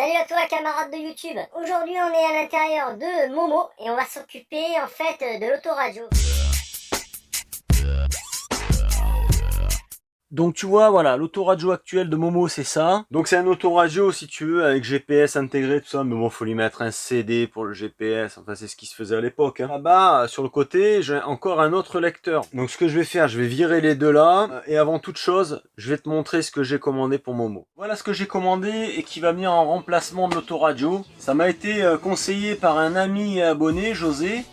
Salut à toi camarades de YouTube. Aujourd'hui on est à l'intérieur de Momo et on va s'occuper en fait de l'autoradio. Donc tu vois, voilà, l'autoradio actuel de Momo c'est ça. Donc c'est un autoradio si tu veux avec GPS intégré tout ça, mais bon faut lui mettre un CD pour le GPS, enfin c'est ce qui se faisait à l'époque. Là-bas sur le côté j'ai encore un autre lecteur. Donc ce que je vais faire, je vais virer les deux là, et avant toute chose, je vais te montrer ce que j'ai commandé pour Momo. Voilà ce que j'ai commandé et qui va venir en remplacement de l'autoradio. Ça m'a été conseillé par un ami et abonné, José.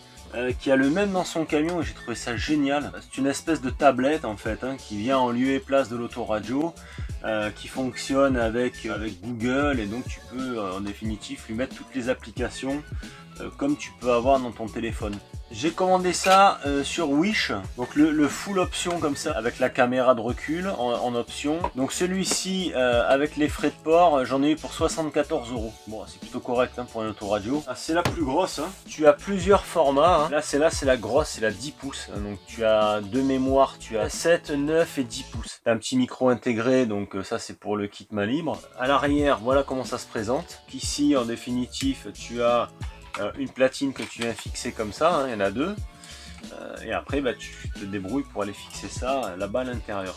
Qui a le même dans son camion et j'ai trouvé ça génial. C'est une espèce de tablette en fait qui vient en lieu et place de l'autoradio, qui fonctionne avec Google, et donc tu peux en définitive lui mettre toutes les applications comme tu peux avoir dans ton téléphone. J'ai commandé ça sur Wish, donc le full option comme ça, avec la caméra de recul en option. Donc celui-ci avec les frais de port, j'en ai eu pour 74 €. Bon, c'est plutôt correct pour un autoradio. Ah, c'est la plus grosse. Tu as plusieurs formats. Là, c'est la grosse, c'est la 10 pouces. Donc tu as deux mémoires, tu as 7, 9 et 10 pouces. Tu as un petit micro intégré, donc ça c'est pour le kit main libre. À l'arrière, voilà comment ça se présente. Ici, en définitive, tu as une platine que tu viens fixer comme ça, il y en a deux, et après tu te débrouilles pour aller fixer ça là-bas à l'intérieur.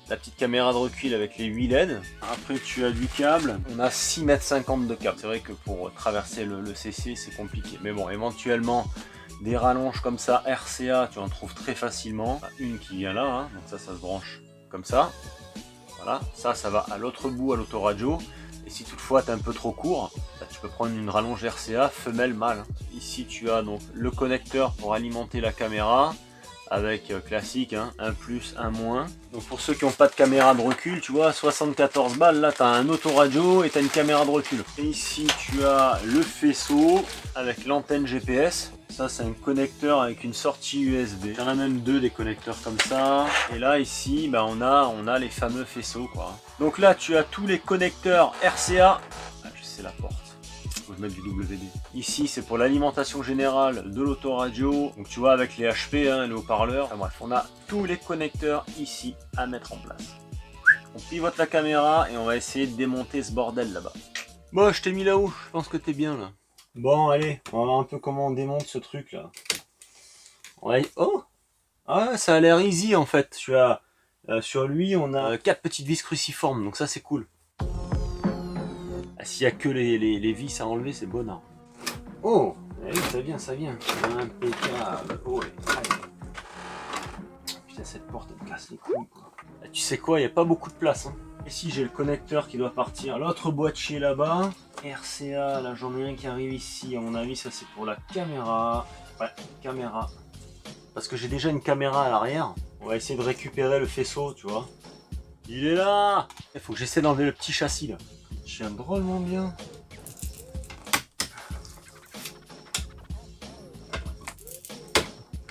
La petite caméra de recul avec les 8 LED. Après tu as du câble, on a 6,50 m de câble. C'est vrai que pour traverser le CC c'est compliqué, mais bon, éventuellement des rallonges comme ça RCA tu en trouves très facilement. Une qui vient là, donc ça se branche comme ça, voilà, ça va à l'autre bout à l'autoradio. Et si toutefois tu es un peu trop court, tu peux prendre une rallonge RCA femelle mâle. Ici tu as donc le connecteur pour alimenter la caméra avec classique, un plus, un moins. Donc pour ceux qui n'ont pas de caméra de recul, tu vois, 74 balles, là tu as un autoradio et tu as une caméra de recul. Et ici tu as le faisceau avec l'antenne GPS. Ça c'est un connecteur avec une sortie USB. Il y en a même deux des connecteurs comme ça. Et là ici on a les fameux faisceaux quoi. Donc là tu as tous les connecteurs RCA. Ah, c'est la porte. Faut que je mette du WD. Ici c'est pour l'alimentation générale de l'autoradio. Donc tu vois avec les HP, les haut-parleurs. Enfin, bref, on a tous les connecteurs ici à mettre en place. On pivote la caméra et on va essayer de démonter ce bordel là-bas. Bon, je t'ai mis là-haut, je pense que t'es bien là. Bon, allez, on va voir un peu comment on démonte ce truc là. Ouais. Oh, ah, ça a l'air easy en fait. Tu as, sur lui, on a 4 petites vis cruciformes, donc ça c'est cool. Ah, s'il n'y a que les vis à enlever, c'est bon. Oh, allez, ça vient. Impeccable. Oh, putain, cette porte elle me casse les couilles quoi. Ah, tu sais quoi, il n'y a pas beaucoup de place. Ici j'ai le connecteur qui doit partir. L'autre boîtier là-bas. RCA, là j'en ai un qui arrive ici. À mon avis, ça c'est pour la caméra. Ouais, caméra. Parce que j'ai déjà une caméra à l'arrière. On va essayer de récupérer le faisceau, tu vois. Il est là. Il faut que j'essaie d'enlever le petit châssis là. Je viens drôlement bien.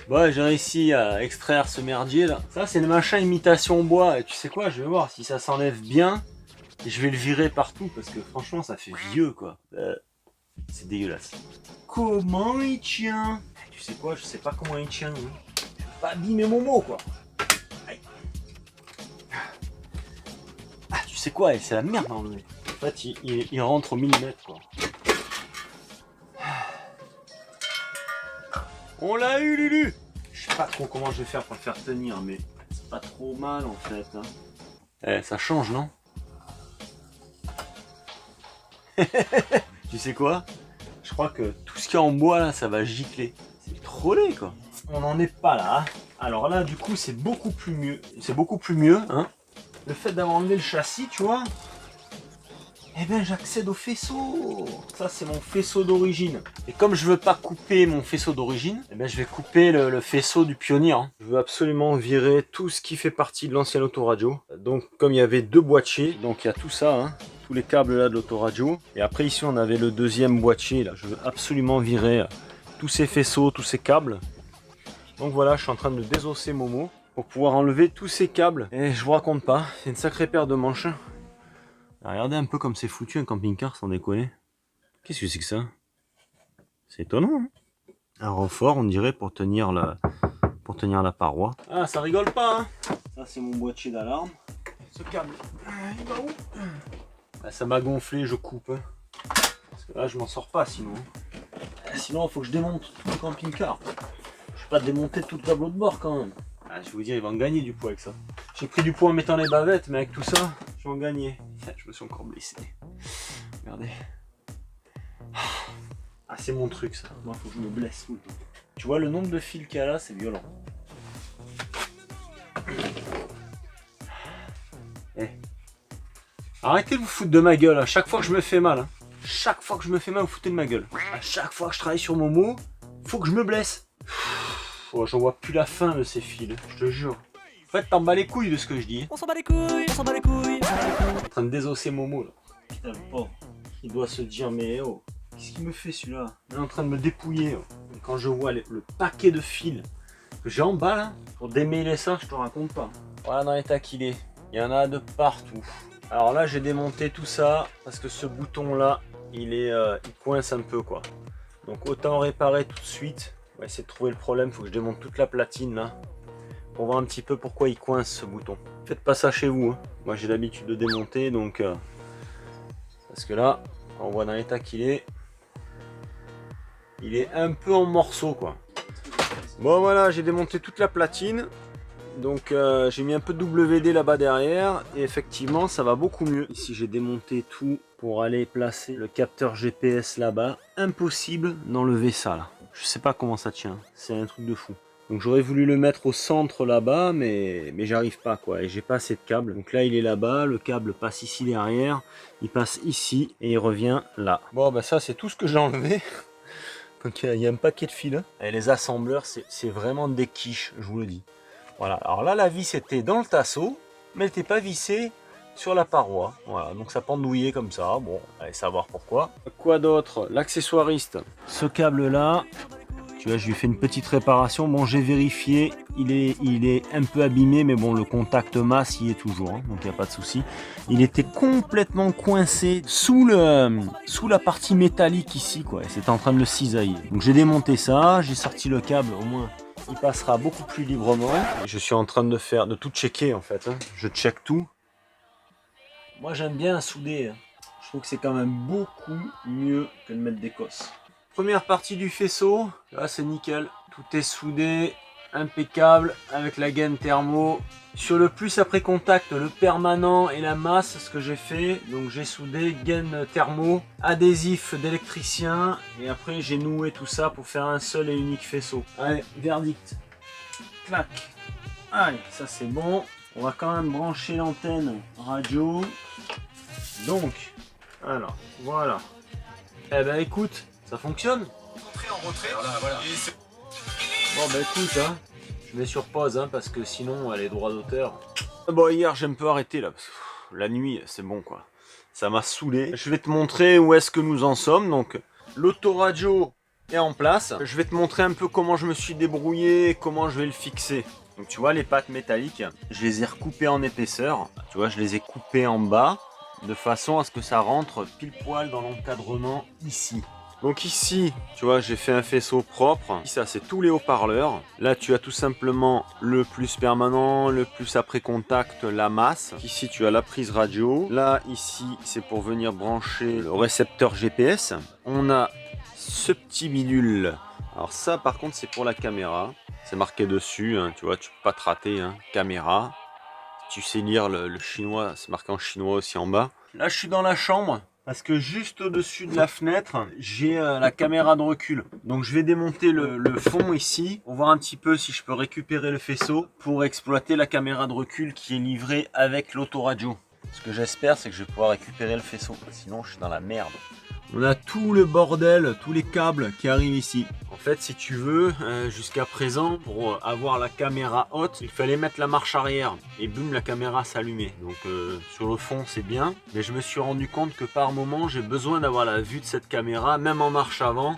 Bon, j'ai réussi à extraire ce merdier là. Ça c'est le machin imitation bois. Et tu sais quoi, je vais voir si ça s'enlève bien. Et je vais le virer partout parce que franchement ça fait vieux quoi. C'est dégueulasse. Comment il tient? Tu sais quoi, je sais pas comment il tient. Je vais pas abîmer Momo quoi. Aïe. Ah, tu sais quoi, c'est la merde à enlever. En fait il rentre au millimètre quoi. On l'a eu Lulu. Je sais pas trop comment je vais faire pour le faire tenir, mais c'est pas trop mal en fait. Eh, ça change non? Tu sais quoi? Je crois que tout ce qu'il y a en bois là, ça va gicler. C'est trop laid quoi. On n'en est pas là. Alors là, du coup, c'est beaucoup plus mieux. C'est beaucoup plus mieux. Le fait d'avoir enlevé le châssis, tu vois. Eh bien, j'accède au faisceau. Ça, c'est mon faisceau d'origine. Et comme je veux pas couper mon faisceau d'origine, eh bien, je vais couper le faisceau du pionnier. Je veux absolument virer tout ce qui fait partie de l'ancien autoradio. Donc, comme il y avait deux boîtiers, donc il y a tout ça. Tous les câbles là de l'autoradio. Et après ici on avait le deuxième boîtier là. Je veux absolument virer tous ces faisceaux, tous ces câbles. Donc voilà, je suis en train de désosser Momo pour pouvoir enlever tous ces câbles. Et je vous raconte pas, c'est une sacrée paire de manches. Regardez un peu comme c'est foutu un camping-car sans déconner. Qu'est-ce que c'est que ça? C'est étonnant. Un renfort on dirait pour tenir la paroi. Ah, ça rigole pas. Ça c'est mon boîtier d'alarme. Ce câble, il va où? Ça m'a gonflé, je coupe. Là, je m'en sors pas sinon. Sinon, il faut que je démonte tout le camping-car. Je vais pas démonter tout le tableau de bord quand même. Ah, je vais vous dire, il va en gagner du poids avec ça. J'ai pris du poids en mettant les bavettes, mais avec tout ça, je vais en gagner. Je me suis encore blessé. Regardez. Ah, c'est mon truc ça. Moi, il faut que je me blesse tout le temps. Tu vois le nombre de fils qu'il y a là, c'est violent. Eh. Arrêtez de vous foutre de ma gueule. À chaque fois que je me fais mal. Hein. Chaque fois que je me fais mal, vous foutez de ma gueule. À chaque fois que je travaille sur Momo, faut que je me blesse. Oh, j'en vois plus la fin de ces fils, je te jure. En fait, t'en bats les couilles de ce que je dis. On s'en bat les couilles, on s'en bat les couilles. Je suis en train de désosser Momo là. Putain, le pauvre. Il doit se dire, mais oh, qu'est-ce qu'il me fait celui-là? Il est en train de me dépouiller. Oh. Et quand je vois le paquet de fils que j'ai en bas là, pour démêler ça, je te raconte pas. Voilà dans l'état qu'il est. Il y en a de partout. Alors là, j'ai démonté tout ça parce que ce bouton là, il coince un peu quoi. Donc autant réparer tout de suite. On va essayer de trouver le problème. Faut que je démonte toute la platine là pour voir un petit peu pourquoi il coince ce bouton. Faites pas ça chez vous. Hein. Moi j'ai l'habitude de démonter donc parce que là, on voit dans l'état qu'il est. Il est un peu en morceaux quoi. Bon voilà, j'ai démonté toute la platine. Donc j'ai mis un peu de WD là-bas derrière et effectivement ça va beaucoup mieux. Ici j'ai démonté tout pour aller placer le capteur GPS là-bas. Impossible d'enlever ça là. Je sais pas comment ça tient, c'est un truc de fou. Donc j'aurais voulu le mettre au centre là-bas mais j'arrive pas quoi et j'ai pas assez de câble. Donc là il est là-bas, le câble passe ici derrière, il passe ici et il revient là. Bon bah ça c'est tout ce que j'ai enlevé. Donc il y a un paquet de fils. Et les assembleurs c'est vraiment des quiches, je vous le dis. Voilà, alors là la vis était dans le tasseau, mais elle n'était pas vissée sur la paroi. Voilà, donc ça pendouillait comme ça. Bon, allez savoir pourquoi. Quoi d'autre? L'accessoiriste. Ce câble là, tu vois, je lui ai fait une petite réparation. Bon, j'ai vérifié, il est un peu abîmé, mais bon, le contact masse y est toujours, hein, donc il n'y a pas de souci. Il était complètement coincé sous la partie métallique ici, quoi. Et c'était en train de le cisailler. Donc j'ai démonté ça, j'ai sorti le câble au moins. Il passera beaucoup plus librement. Je suis en train de tout checker en fait. Hein. Je check tout. Moi j'aime bien souder. Hein. Je trouve que c'est quand même beaucoup mieux que de mettre des cosses. Première partie du faisceau. Là c'est nickel. Tout est soudé. Impeccable. Avec la gaine thermo. Sur le plus après contact, le permanent et la masse, ce que j'ai fait. Donc j'ai soudé gaine thermo, adhésif d'électricien. Et après j'ai noué tout ça pour faire un seul et unique faisceau. Allez, verdict. Clac. Allez, ça c'est bon. On va quand même brancher l'antenne radio. Donc, alors, voilà. Eh ben écoute, ça fonctionne. En retrait. Voilà. Bon bah écoute, hein, je mets sur pause hein, parce que sinon les droits d'auteur. Bon hier j'ai un peu arrêté là parce que la nuit c'est bon quoi. Ça m'a saoulé. Je vais te montrer où est-ce que nous en sommes. Donc l'autoradio est en place. Je vais te montrer un peu comment je me suis débrouillé, comment je vais le fixer. Donc tu vois les pattes métalliques, je les ai recoupées en épaisseur. Tu vois, je les ai coupées en bas de façon à ce que ça rentre pile poil dans l'encadrement ici. Donc ici, tu vois, j'ai fait un faisceau propre. Ça, c'est tous les haut-parleurs. Là, tu as tout simplement le plus permanent, le plus après contact, la masse. Ici, tu as la prise radio. Là, ici, c'est pour venir brancher le récepteur GPS. On a ce petit bidule. Alors ça, par contre, c'est pour la caméra. C'est marqué dessus, hein, tu vois, tu peux pas te rater. Hein. Caméra. Si tu sais lire le chinois, c'est marqué en chinois aussi en bas. Là, je suis dans la chambre. Parce que juste au-dessus de la fenêtre, j'ai la caméra de recul. Donc je vais démonter le fond ici pour voir un petit peu si je peux récupérer le faisceau pour exploiter la caméra de recul qui est livrée avec l'autoradio. Ce que j'espère, c'est que je vais pouvoir récupérer le faisceau. Sinon, je suis dans la merde. On a tout le bordel, tous les câbles qui arrivent ici. En fait, si tu veux, jusqu'à présent, pour avoir la caméra haute, il fallait mettre la marche arrière. Et boum, la caméra s'allumait. Donc sur le fond, c'est bien. Mais je me suis rendu compte que par moment, j'ai besoin d'avoir la vue de cette caméra, même en marche avant.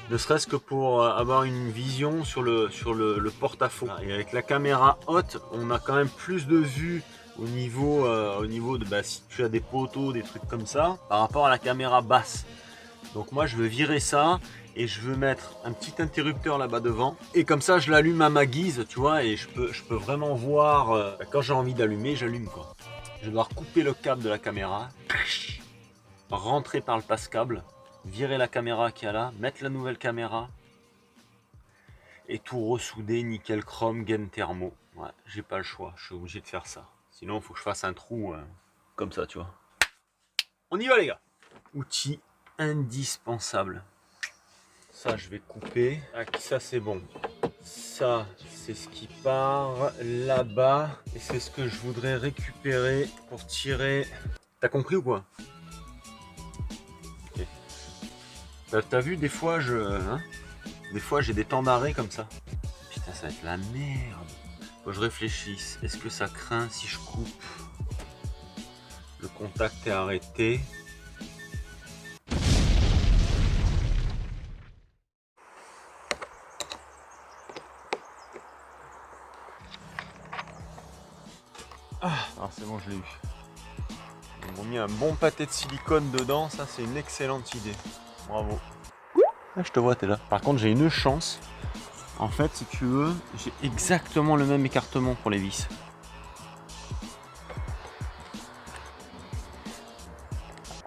Ne serait-ce que pour avoir une vision sur le porte-à-faux. Et avec la caméra haute, on a quand même plus de vue au niveau de si tu as des poteaux, des trucs comme ça, par rapport à la caméra basse. Donc moi je veux virer ça et je veux mettre un petit interrupteur là-bas devant et comme ça je l'allume à ma guise, tu vois, et je peux vraiment voir quand j'ai envie d'allumer, j'allume quoi. Je dois couper le câble de la caméra, rentrer par le passe-câble virer la caméra qu'il y a là, mettre la nouvelle caméra et tout ressouder, nickel chrome, gain thermo. Ouais, j'ai pas le choix, je suis obligé de faire ça. Sinon, il faut que je fasse un trou comme ça, tu vois. On y va, les gars. Outil indispensable. Ça, je vais couper. Ça, c'est bon. Ça, c'est ce qui part là-bas. Et c'est ce que je voudrais récupérer pour tirer. T'as compris ou quoi? Okay. T'as vu, des fois, des fois, j'ai des temps d'arrêt comme ça. Putain, ça va être la merde. Faut que je réfléchisse. Est-ce que ça craint si je coupe? Le contact est arrêté. Ah, c'est bon, je l'ai eu. Ils m'ont mis un bon pâté de silicone dedans, ça c'est une excellente idée. Bravo. Ah, je te vois, t'es là. Par contre, j'ai une chance. En fait, si tu veux, j'ai exactement le même écartement pour les vis.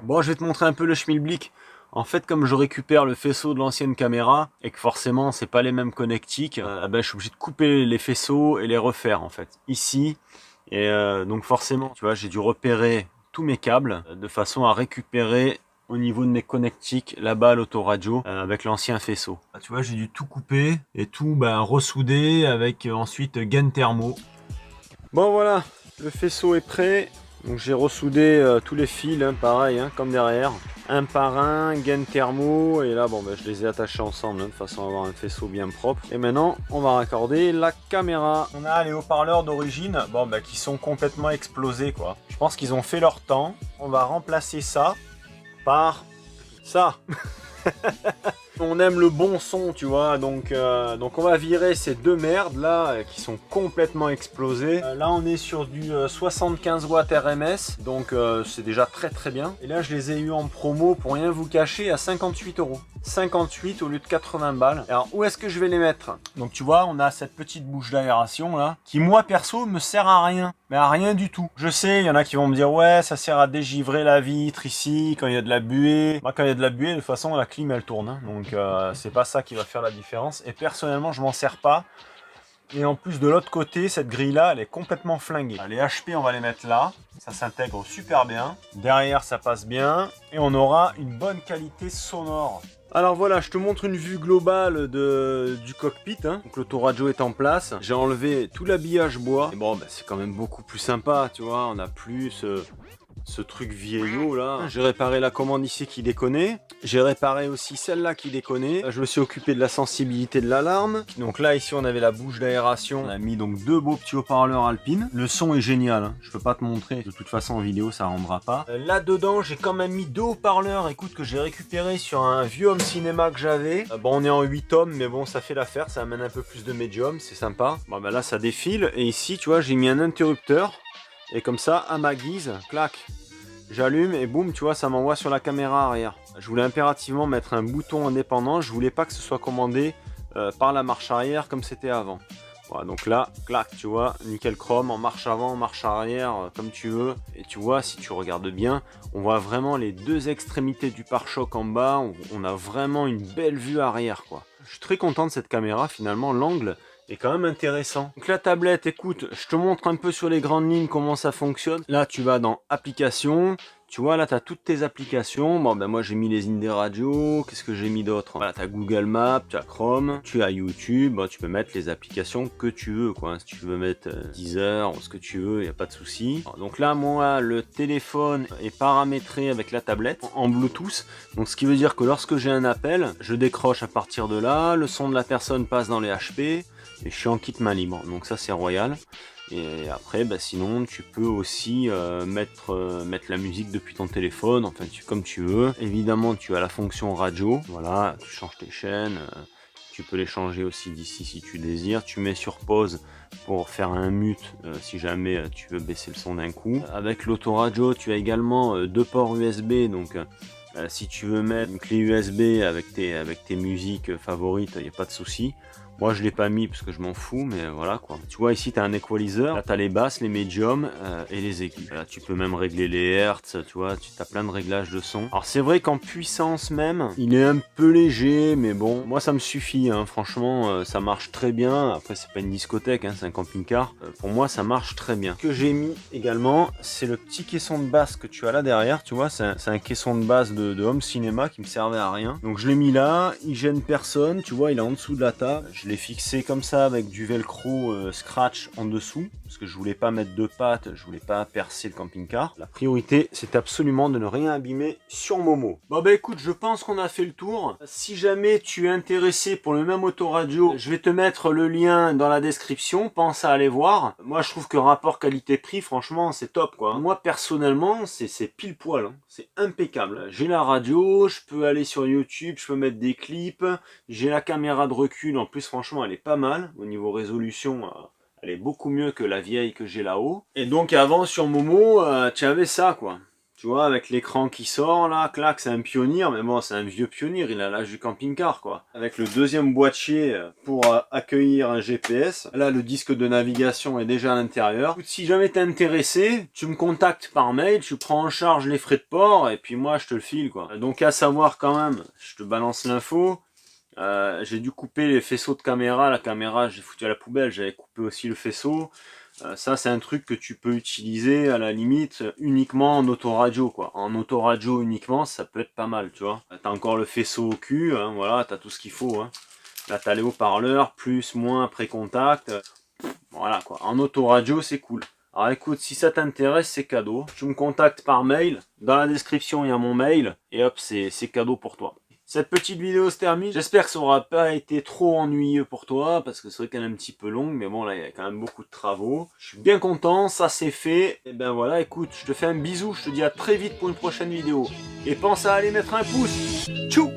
Bon, je vais te montrer un peu le schmilblick. En fait, comme je récupère le faisceau de l'ancienne caméra et que forcément c'est pas les mêmes connectiques, je suis obligé de couper les faisceaux et les refaire en fait. Ici, et donc forcément, tu vois, j'ai dû repérer tous mes câbles de façon à récupérer au niveau de mes connectiques là-bas à l'autoradio avec l'ancien faisceau. Tu vois, j'ai dû tout couper et tout ressouder avec ensuite gain thermo. Bon voilà, le faisceau est prêt. Donc j'ai ressoudé tous les fils, pareil, comme derrière. Un par un, gain thermo, et là je les ai attachés ensemble de façon à avoir un faisceau bien propre. Et maintenant on va raccorder la caméra. On a les haut-parleurs d'origine qui sont complètement explosés quoi. Je pense qu'ils ont fait leur temps. On va remplacer ça par ça. On aime le bon son, tu vois, donc on va virer ces deux merdes là qui sont complètement explosées. Là on est sur du 75 watts RMS, donc c'est déjà très très bien. Et là je les ai eu en promo pour rien vous cacher à 58 €. 58 au lieu de 80 balles. Alors où est-ce que je vais les mettre? Donc tu vois, on a cette petite bouche d'aération là, qui moi perso me sert à rien, mais à rien du tout. Je sais, il y en a qui vont me dire ouais, ça sert à dégivrer la vitre ici quand il y a de la buée. Moi quand il y a de la buée, de toute façon la clim elle tourne, donc c'est pas ça qui va faire la différence. Et personnellement, je m'en sers pas. Et en plus de l'autre côté, cette grille là, elle est complètement flinguée. Les HP, on va les mettre là. Ça s'intègre super bien. Derrière, ça passe bien. Et on aura une bonne qualité sonore. Alors voilà, je te montre une vue globale du cockpit. Donc l'autoradio est en place. J'ai enlevé tout l'habillage bois. Et bon, c'est quand même beaucoup plus sympa, tu vois. On n'a plus ce truc vieillot là. J'ai réparé la commande ici qui déconnait. J'ai réparé aussi celle-là qui déconnait. Je me suis occupé de la sensibilité de l'alarme. Donc là ici on avait la bouche d'aération. On a mis donc deux beaux petits haut-parleurs Alpine. Le son est génial. Je peux pas te montrer. De toute façon en vidéo ça rendra pas. Là dedans j'ai quand même mis deux haut-parleurs. Écoute, que j'ai récupéré sur un vieux home cinéma que j'avais. Bon, on est en 8 ohms mais bon, ça fait l'affaire. Ça amène un peu plus de médium. C'est sympa. Bon là ça défile. Et ici tu vois, j'ai mis un interrupteur. Et comme ça, à ma guise, clac, j'allume et boum, tu vois, ça m'envoie sur la caméra arrière. Je voulais impérativement mettre un bouton indépendant, je voulais pas que ce soit commandé par la marche arrière comme c'était avant. Voilà, donc là, clac, tu vois, nickel chrome, en marche avant, en marche arrière, comme tu veux. Et tu vois, si tu regardes bien, on voit vraiment les deux extrémités du pare-choc en bas, on a vraiment une belle vue arrière, quoi. Je suis très content de cette caméra, finalement, l'angle est quand même intéressant. Donc la tablette, écoute, je te montre un peu sur les grandes lignes comment ça fonctionne. Là, tu vas dans applications. Tu vois, là, tu as toutes tes applications. Bon, moi, j'ai mis les Indie Radio. Qu'est-ce que j'ai mis d'autre? Voilà, tu as Google Maps, tu as Chrome, tu as YouTube. Bon, tu peux mettre les applications que tu veux, quoi. Si tu veux mettre Deezer ou ce que tu veux, il n'y a pas de souci. Donc là, moi, le téléphone est paramétré avec la tablette en Bluetooth. Donc, ce qui veut dire que lorsque j'ai un appel, je décroche à partir de là. Le son de la personne passe dans les HP. Et je suis en kit main libre. Donc ça, c'est royal. Et après, sinon, tu peux aussi mettre la musique depuis ton téléphone, enfin, comme tu veux. Évidemment, tu as la fonction radio, voilà, tu changes tes chaînes, tu peux les changer aussi d'ici si tu désires. Tu mets sur pause pour faire un mute si jamais tu veux baisser le son d'un coup. Avec l'autoradio, tu as également deux ports USB, donc si tu veux mettre une clé USB avec tes musiques favorites, il n'y a pas de souci. Moi je l'ai pas mis parce que je m'en fous, mais voilà quoi. Tu vois ici tu as un equalizer, là tu as les basses, les médiums et les aigus. Là tu peux même régler les hertz, tu vois, tu as plein de réglages de son. Alors c'est vrai qu'en puissance même, il est un peu léger, mais bon, moi ça me suffit, hein. Franchement ça marche très bien. Après c'est pas une discothèque, hein, c'est un camping-car. Pour moi ça marche très bien. Ce que j'ai mis également, c'est le petit caisson de basse que tu as là derrière, tu vois, c'est un caisson de basse de home cinéma qui me servait à rien. Donc je l'ai mis là, il gêne personne, tu vois, il est en dessous de la table. Je l'ai fixé comme ça avec du velcro scratch en dessous, parce que je voulais pas mettre deux pattes, je voulais pas percer le camping-car. La priorité, c'est absolument de ne rien abîmer sur Momo. Bon bah écoute, je pense qu'on a fait le tour. Si jamais tu es intéressé pour le même autoradio, je vais te mettre le lien dans la description, pense à aller voir. Moi je trouve que rapport qualité-prix, franchement c'est top quoi. Moi personnellement, c'est pile poil, hein. C'est impeccable. J'ai la radio, je peux aller sur YouTube, je peux mettre des clips, j'ai la caméra de recul, en plus franchement elle est pas mal, au niveau résolution elle est beaucoup mieux que la vieille que j'ai là-haut. Et donc avant sur Momo, tu avais ça quoi. Tu vois, avec l'écran qui sort là, clac, c'est un Pioneer, mais bon, c'est un vieux Pioneer, il a l'âge du camping-car quoi. Avec le deuxième boîtier pour accueillir un GPS. Là, le disque de navigation est déjà à l'intérieur. Si jamais t'es intéressé, tu me contactes par mail, tu prends en charge les frais de port, et puis moi, je te le file quoi. Donc à savoir quand même, je te balance l'info. J'ai dû couper les faisceaux de caméra, la caméra j'ai foutu à la poubelle, j'avais coupé aussi le faisceau. Ça c'est un truc que tu peux utiliser à la limite uniquement en autoradio quoi. En autoradio uniquement ça peut être pas mal tu vois. T'as encore le faisceau au cul, hein, voilà, t'as tout ce qu'il faut. Hein. Là t'as les haut-parleurs, plus, moins, pré-contact. Voilà quoi, en autoradio c'est cool. Alors écoute, si ça t'intéresse c'est cadeau. Tu me contactes par mail, dans la description il y a mon mail, et hop c'est cadeau pour toi. Cette petite vidéo se termine, j'espère que ça aura pas été trop ennuyeux pour toi, parce que c'est vrai qu'elle est un petit peu longue, mais bon là il y a quand même beaucoup de travaux. Je suis bien content, ça c'est fait, et ben voilà, écoute, je te fais un bisou, je te dis à très vite pour une prochaine vidéo. Et pense à aller mettre un pouce, tchou!